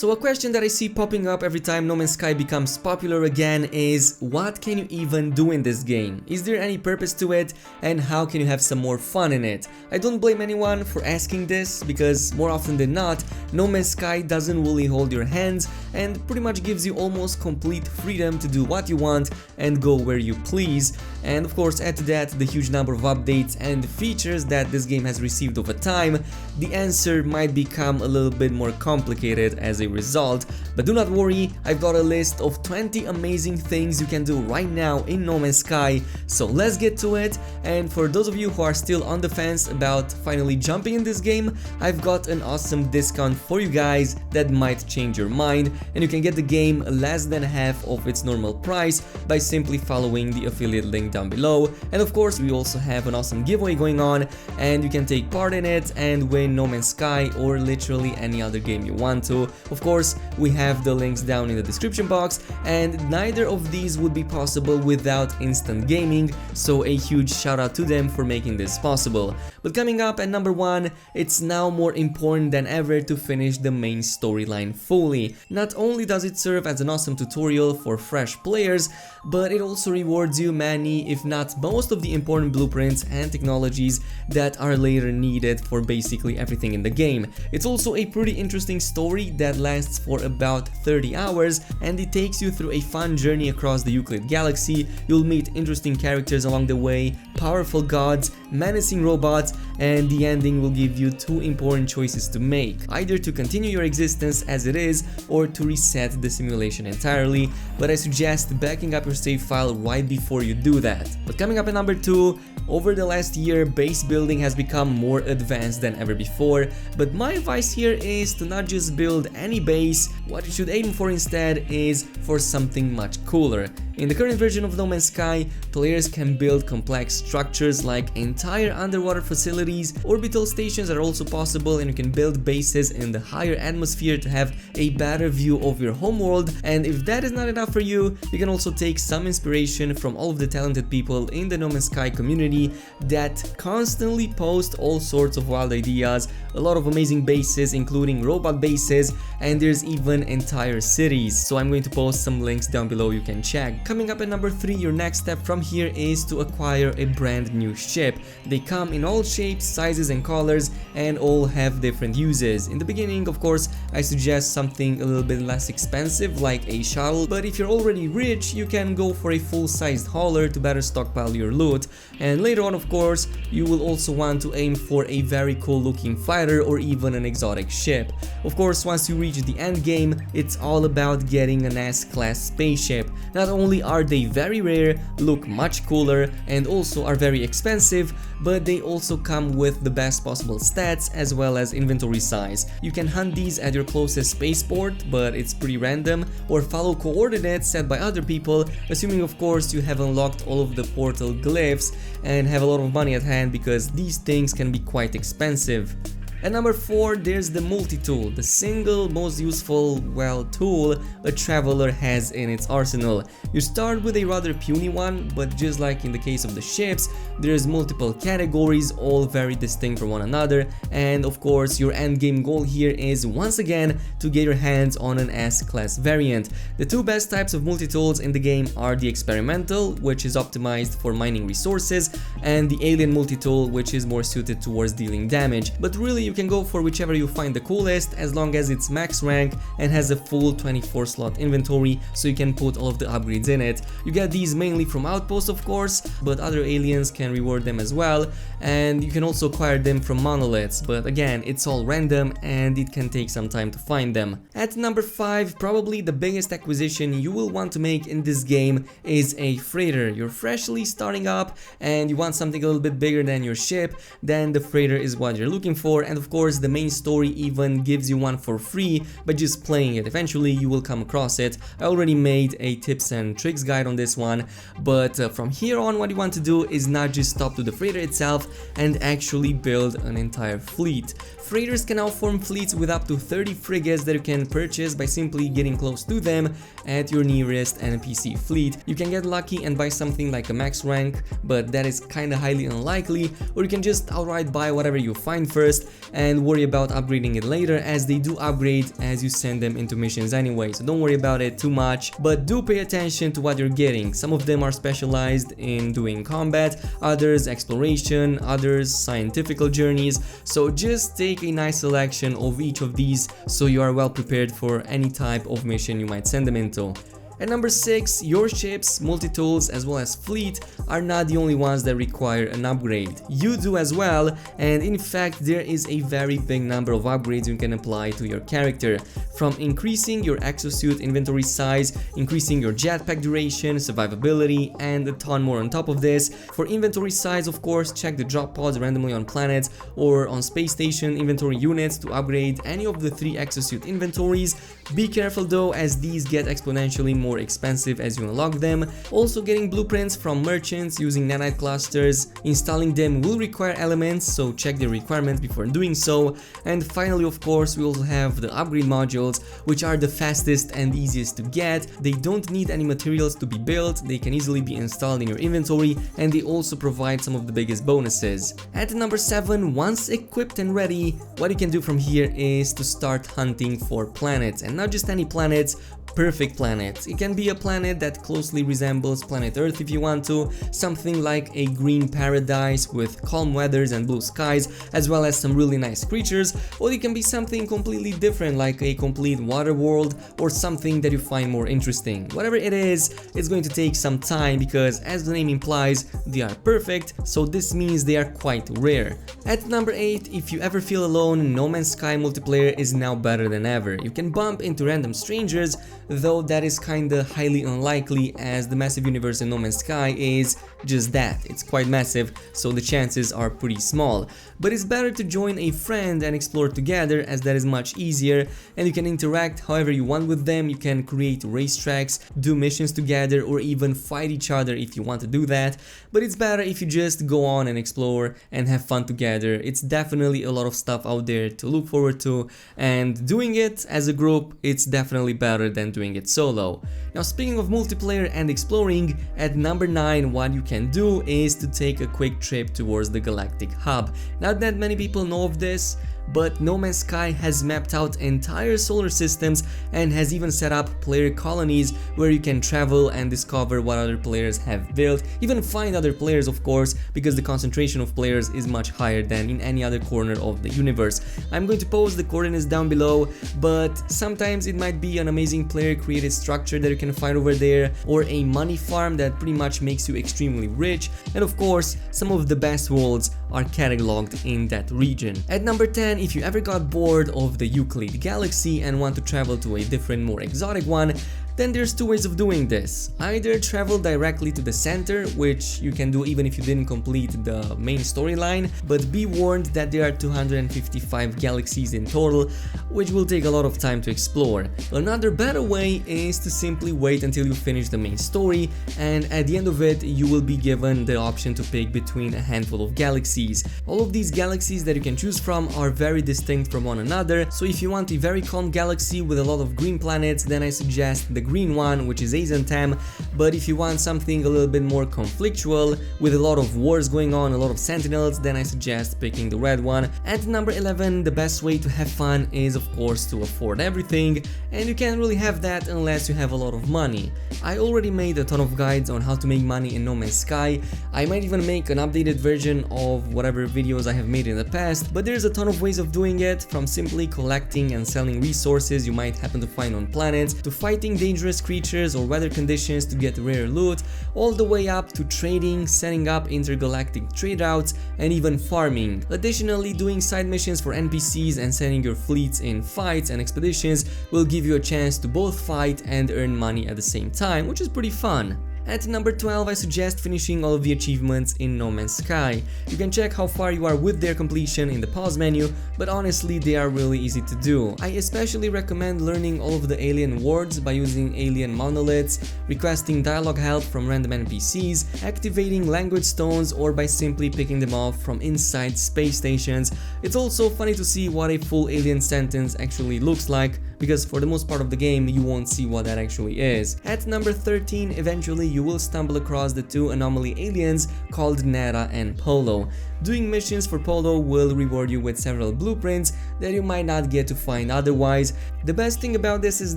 So a question that I see popping up every time No Man's Sky becomes popular again is, what can you even do in this game? Is there any purpose to it, and how can you have some more fun in it? I don't blame anyone for asking this, because more often than not, No Man's Sky doesn't really hold your hands and pretty much gives you almost complete freedom to do what you want and go where you please. And of course, add to that the huge number of updates and features that this game has received over time, the answer might become a little bit more complicated as a result. But do not worry, I've got a list of 20 amazing things you can do right now in No Man's Sky, so let's get to it. And for those of you who are still on the fence about finally jumping in this game, I've got an awesome discount for you guys that might change your mind, and you can get the game less than half of its normal price by simply following the affiliate link down below. And of course, we also have an awesome giveaway going on, and you can take part in it and win No Man's Sky or literally any other game you want to. Of course, we have the links down in the description box, and neither of these would be possible without Instant Gaming, so a huge shout out to them for making this possible. But coming up at number 1, it's now more important than ever to finish the main storyline fully. Not only does it serve as an awesome tutorial for fresh players, but it also rewards you many, if not most, of the important blueprints and technologies that are later needed for basically everything in the game. It's also a pretty interesting story that lasts for about 30 hours, and it takes you through a fun journey across the Euclid galaxy. You'll meet interesting characters along the way, powerful gods, menacing robots, and the ending will give you 2 important choices to make: either to continue your existence as it is or to reset the simulation entirely. But I suggest backing up your save file right before you do that. But coming up at number 2, over the last year, base building has become more advanced than ever before, but my advice here is to not just build any base. What you should aim for instead is for something much cooler. In the current version of No Man's Sky, players can build complex structures like entire underwater facilities. Orbital stations are also possible, and you can build bases in the higher atmosphere to have a better view of your homeworld. And if that is not enough for you, you can also take some inspiration from all of the talented people in the No Man's Sky community that constantly post all sorts of wild ideas, a lot of amazing bases including robot bases, and there's even entire cities. So I'm going to post some links down below you can check. Coming up at number 3, your next step from here is to acquire a brand new ship. They come in all shapes, sizes and colors, and all have different uses. In the beginning, of course, I suggest something a little bit less expensive like a shuttle, but if you're already rich, you can go for a full-sized hauler to better stockpile your loot. And later on, of course, you will also want to aim for a very cool looking fighter or even an exotic ship. Of course, once you reach the end game, it's all about getting an S-class spaceship. Not only are they very rare, look much cooler, and also are very expensive, but they also come with the best possible stats as well as inventory size. You can hunt these at your closest spaceport, but it's pretty random, or follow coordinates set by other people, assuming of course you have unlocked all of the portal glyphs and have a lot of money at hand, because these things can be quite expensive. At number 4, there's the multi-tool, the single most useful, well, tool a traveler has in its arsenal. You start with a rather puny one, but just like in the case of the ships, there's multiple categories, all very distinct from one another, and of course your endgame goal here is once again to get your hands on an S-class variant. The 2 best types of multi-tools in the game are the experimental, which is optimized for mining resources, and the alien multi-tool, which is more suited towards dealing damage. But really, you can go for whichever you find the coolest, as long as it's max rank and has a full 24 slot inventory, so you can put all of the upgrades in it. You get these mainly from outposts, of course, but other aliens can reward them as well, and you can also acquire them from monoliths, but again, it's all random and it can take some time to find them. At number 5, probably the biggest acquisition you will want to make in this game is a freighter. You're freshly starting up and you want something a little bit bigger than your ship, then the freighter is what you're looking for. And of course, the main story even gives you one for free by just playing it. Eventually you will come across it. I already made a tips and tricks guide on this one, but from here on, what you want to do is not just stop to the freighter itself and actually build an entire fleet. Freighters can now form fleets with up to 30 frigates that you can purchase by simply getting close to them at your nearest NPC fleet. You can get lucky and buy something like a max rank, but that is kinda highly unlikely, or you can just outright buy whatever you find first, and worry about upgrading it later, as they do upgrade as you send them into missions anyway, so don't worry about it too much, but do pay attention to what you're getting. Some of them are specialized in doing combat, others exploration, others scientific journeys, so just take a nice selection of each of these so you are well prepared for any type of mission you might send them into. At number 6, your ships, multi-tools as well as fleet are not the only ones that require an upgrade. You do as well, and in fact there is a very big number of upgrades you can apply to your character, from increasing your exosuit inventory size, increasing your jetpack duration, survivability, and a ton more on top of this. For inventory size, of course, check the drop pods randomly on planets or on space station inventory units to upgrade any of the 3 exosuit inventories. Be careful though, as these get exponentially more expensive as you unlock them. Also, getting blueprints from merchants using nanite clusters, installing them will require elements, so check the requirements before doing so. And finally, of course, we also have the upgrade modules, which are the fastest and easiest to get. They don't need any materials to be built, they can easily be installed in your inventory, and they also provide some of the biggest bonuses. At number 7, once equipped and ready, what you can do from here is to start hunting for planets, and not just any planets, perfect planets. It can be a planet that closely resembles planet Earth if you want to, something like a green paradise with calm weathers and blue skies, as well as some really nice creatures, or it can be something completely different like a complete water world or something that you find more interesting. Whatever it is, it's going to take some time because, as the name implies, they are perfect, so this means they are quite rare. At number 8, if you ever feel alone, No Man's Sky multiplayer is now better than ever. You can bump into random strangers, though that is kinda highly unlikely, as the massive universe in No Man's Sky is just that. It's quite massive, so the chances are pretty small. But it's better to join a friend and explore together, as that is much easier, and you can interact however you want with them. You can create racetracks, do missions together, or even fight each other if you want to do that. But it's better if you just go on and explore and have fun together. It's definitely a lot of stuff out there to look forward to, and doing it as a group, it's definitely better than doing it solo. Now, speaking of multiplayer and exploring, at number 9, what you can do is to take a quick trip towards the Galactic hub. Not that many people know of this, but No Man's Sky has mapped out entire solar systems and has even set up player colonies where you can travel and discover what other players have built, even find other players, of course, because the concentration of players is much higher than in any other corner of the universe. I'm going to post the coordinates down below, but sometimes it might be an amazing player created structure that you can find over there, or a money farm that pretty much makes you extremely rich, and of course, some of the best worlds are cataloged in that region. At number 10, if you ever got bored of the Euclid galaxy and want to travel to a different, more exotic one, then there's 2 ways of doing this. Either travel directly to the center, which you can do even if you didn't complete the main storyline, but be warned that there are 255 galaxies in total, which will take a lot of time to explore. Another better way is to simply wait until you finish the main story, and at the end of it you will be given the option to pick between a handful of galaxies. All of these galaxies that you can choose from are very distinct from one another, so if you want a very calm galaxy with a lot of green planets, then I suggest the green one, which is Azentam. But if you want something a little bit more conflictual, with a lot of wars going on, a lot of sentinels, then I suggest picking the red one. At number 11, the best way to have fun is of course to afford everything, and you can't really have that unless you have a lot of money. I already made a ton of guides on how to make money in No Man's Sky. I might even make an updated version of whatever videos I have made in the past, but there's a ton of ways of doing it, from simply collecting and selling resources you might happen to find on planets, to fighting dangerous creatures or weather conditions to get rare loot, all the way up to trading, setting up intergalactic trade routes, and even farming. Additionally, doing side missions for NPCs and sending your fleets in fights and expeditions will give you a chance to both fight and earn money at the same time, which is pretty fun. At number 12, I suggest finishing all of the achievements in No Man's Sky. You can check how far you are with their completion in the pause menu, but honestly they are really easy to do. I especially recommend learning all of the alien words by using alien monoliths, requesting dialogue help from random NPCs, activating language stones, or by simply picking them off from inside space stations. It's also funny to see what a full alien sentence actually looks like because for the most part of the game you won't see what that actually is. At number 13, eventually you will stumble across the two anomaly aliens called Nera and Polo. Doing missions for Polo will reward you with several blueprints that you might not get to find otherwise. The best thing about this is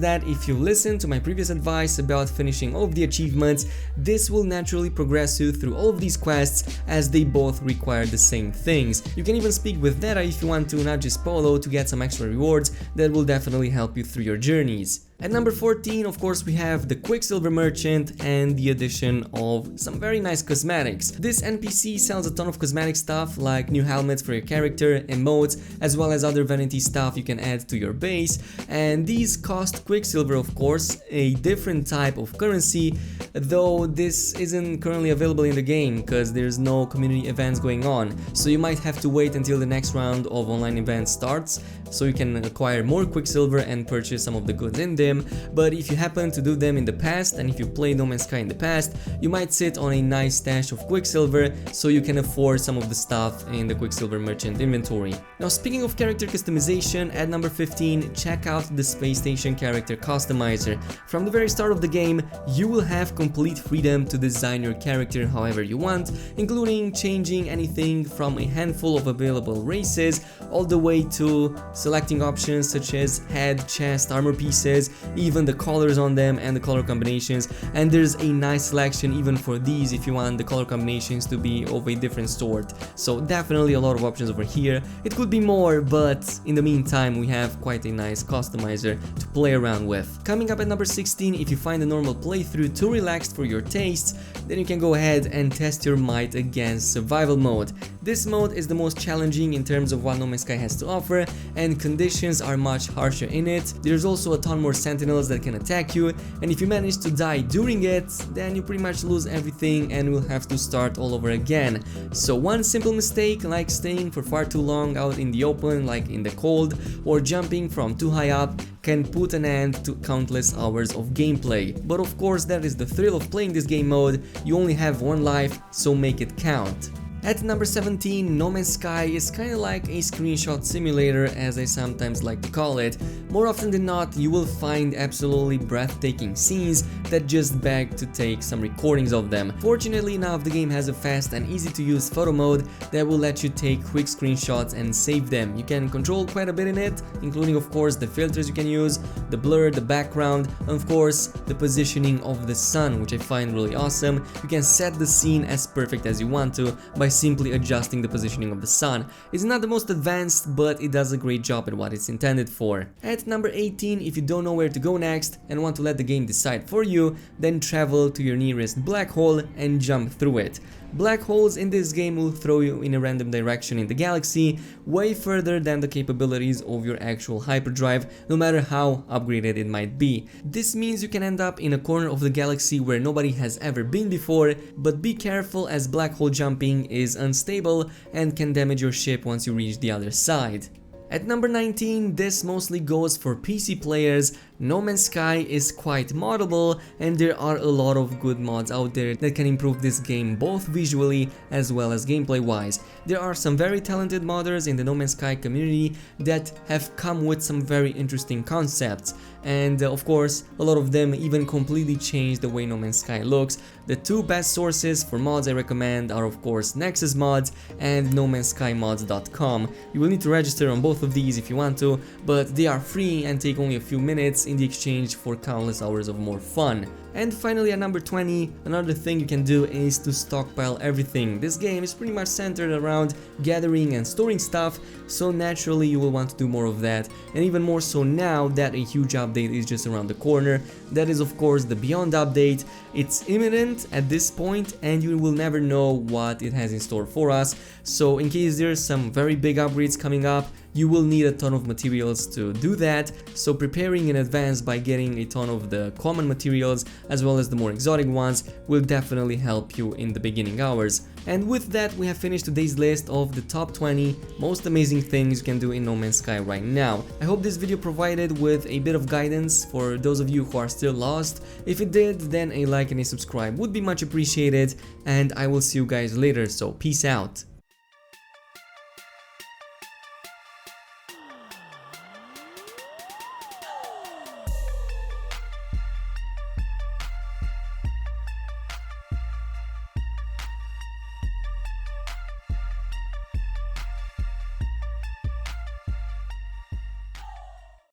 that if you listen to my previous advice about finishing all of the achievements, this will naturally progress you through all of these quests as they both require the same things. You can even speak with Nera if you want to, not just Polo, to get some extra rewards that will definitely help you through your journeys. At number 14, of course, we have the Quicksilver Merchant and the addition of some very nice cosmetics. This NPC sells a ton of cosmetic stuff like new helmets for your character, emotes, as well as other vanity stuff you can add to your base, and these cost Quicksilver, of course, a different type of currency, though this isn't currently available in the game because there's no community events going on, so you might have to wait until the next round of online events starts so you can acquire more Quicksilver and purchase some of the goods in them. But if you happen to do them in the past, and if you played No Man's Sky in the past, you might sit on a nice stash of Quicksilver so you can afford some of the stuff in the Quicksilver Merchant inventory. Now, speaking of character customization, at number 15, check out the Space Station Character Customizer. From the very start of the game, you will have complete freedom to design your character however you want, including changing anything from a handful of available races all the way to selecting options such as head, chest, armor pieces, even the colors on them and the color combinations, and there's a nice selection even for these if you want the color combinations to be of a different sort. So definitely a lot of options over here. It could be more, but in the meantime we have quite a nice customizer to play around with. Coming up at number 16, if you find a normal playthrough too relaxed for your tastes, then you can go ahead and test your might against survival mode. This mode is the most challenging in terms of what No Man's Sky has to offer, and conditions are much harsher in it. There's also a ton more sentinels that can attack you, and if you manage to die during it, then you pretty much lose everything and will have to start all over again. So one simple mistake, like staying for far too long out in the open, like in the cold, or jumping from too high up, can put an end to countless hours of gameplay. But of course, that is the thrill of playing this game mode. You only have one life, so make it count. At number 17, No Man's Sky is kinda like a screenshot simulator, as I sometimes like to call it. More often than not, you will find absolutely breathtaking scenes that just beg to take some recordings of them. Fortunately enough, the game has a fast and easy to use photo mode that will let you take quick screenshots and save them. You can control quite a bit in it, including of course the filters you can use, the blur, the background, and of course the positioning of the sun, which I find really awesome. You can set the scene as perfect as you want to by simply adjusting the positioning of the sun. It's not the most advanced, but it does a great job at what it's intended for. At number 18, if you don't know where to go next and want to let the game decide for you, then travel to your nearest black hole and jump through it. Black holes in this game will throw you in a random direction in the galaxy, way further than the capabilities of your actual hyperdrive, no matter how upgraded it might be. This means you can end up in a corner of the galaxy where nobody has ever been before, but be careful as black hole jumping is unstable and can damage your ship once you reach the other side. At number 19, this mostly goes for PC players. No Man's Sky is quite moddable, and there are a lot of good mods out there that can improve this game both visually as well as gameplay wise. There are some very talented modders in the No Man's Sky community that have come with some very interesting concepts, and of course a lot of them even completely changed the way No Man's Sky looks. The two best sources for mods I recommend are of course Nexus Mods and nomanskymods.com. You will need to register on both of these if you want to, but they are free and take only a few minutes in the exchange for countless hours of more fun. And finally, at number 20, another thing you can do is to stockpile everything. This game is pretty much centered around gathering and storing stuff, so naturally you will want to do more of that, and even more so now that a huge update is just around the corner. That is of course the Beyond update. It's imminent at this point and you will never know what it has in store for us, so in case there's some very big upgrades coming up, you will need a ton of materials to do that, so preparing in advance by getting a ton of the common materials as well as the more exotic ones will definitely help you in the beginning hours. And with that, we have finished today's list of the top 20 most amazing things you can do in No Man's Sky right now. I hope this video provided with a bit of guidance for those of you who are still lost. If it did, then a like and a subscribe would be much appreciated, and I will see you guys later, so peace out.